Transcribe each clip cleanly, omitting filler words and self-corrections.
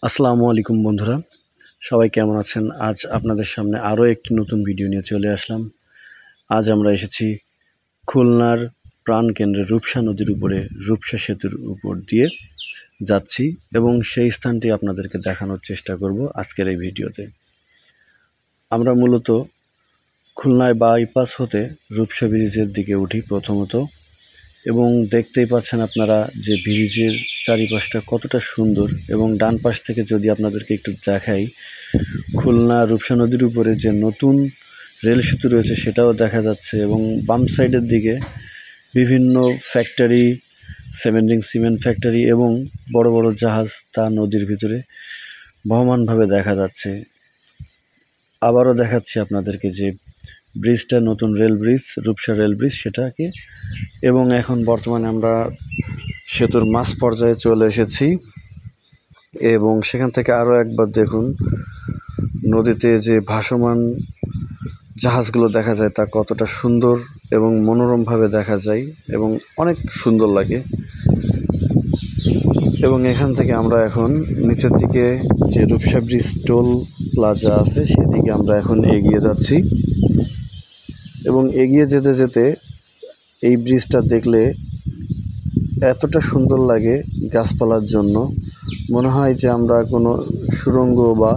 আসসালামু আলাইকুম বন্ধুরা, সবাই কেমন আছেন? আজ আপনাদের সামনে আরও একটি নতুন ভিডিও নিয়ে চলে আসলাম। আজ আমরা এসেছি খুলনার প্রাণকেন্দ্রে রূপসা নদীর উপরে রূপসা সেতুর উপর দিয়ে যাচ্ছি এবং সেই স্থানটি আপনাদেরকে দেখানোর চেষ্টা করব আজকের এই ভিডিওতে। আমরা মূলত খুলনায় বাইপাস হতে রূপসা ব্রিজের দিকে উঠি প্রথমত, এবং দেখতেই পাচ্ছেন আপনারা যে ব্রিজের চারিপাশটা কতটা সুন্দর। এবং ডান পাশ থেকে যদি আপনাদেরকে একটু দেখাই, খুলনা রূপসা নদীর উপরে যে নতুন রেল সেতু রয়েছে সেটাও দেখা যাচ্ছে। এবং বাম সাইডের দিকে বিভিন্ন ফ্যাক্টরি, সিমেন্ট ফ্যাক্টরি এবং বড় বড় জাহাজ তা নদীর ভিতরে বহমানভাবে দেখা যাচ্ছে। আবারও দেখাচ্ছি আপনাদেরকে যে ব্রিজটা নতুন rail bridge, Rupsa rail bridge সেটাকে। এবং এখন বর্তমানে আমরা সেতুর মাঝ পর্যায়ে চলে এসেছি এবং সেখান থেকে আরও একবার দেখুন নদীতে যে ভাসমান জাহাজগুলো দেখা যায় তা কতটা সুন্দর এবং মনোরমভাবে দেখা যায় এবং অনেক সুন্দর লাগে। এবং এখান থেকে আমরা এখন নিচের দিকে যে রূপসা ব্রিজ টোল প্লাজা আছে সেদিকে আমরা এখন এগিয়ে যাচ্ছি। এবং এগিয়ে যেতে যেতে এই ব্রিজটা দেখলে এতটা সুন্দর লাগে গাছপালার জন্য, মনে হয় যে আমরা কোনো সুড়ঙ্গ বা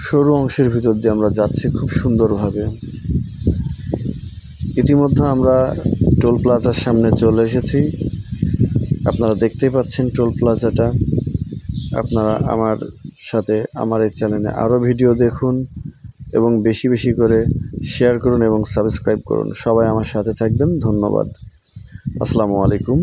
সরু অংশের ভিতর দিয়ে আমরা যাচ্ছি খুব সুন্দরভাবে। ইতিমধ্যে আমরা টোল প্লাজার সামনে চলে এসেছি। আপনারা দেখতেই পাচ্ছেন টোল প্লাজাটা। আপনারা আমার সাথে আমার এই চ্যানেলে আরও ভিডিও দেখুন এবং বেশি বেশি করে শেয়ার করুন এবং সাবস্ক্রাইব করুন। সবাই আমার সাথে থাকবেন। ধন্যবাদ। আসসালামু আলাইকুম।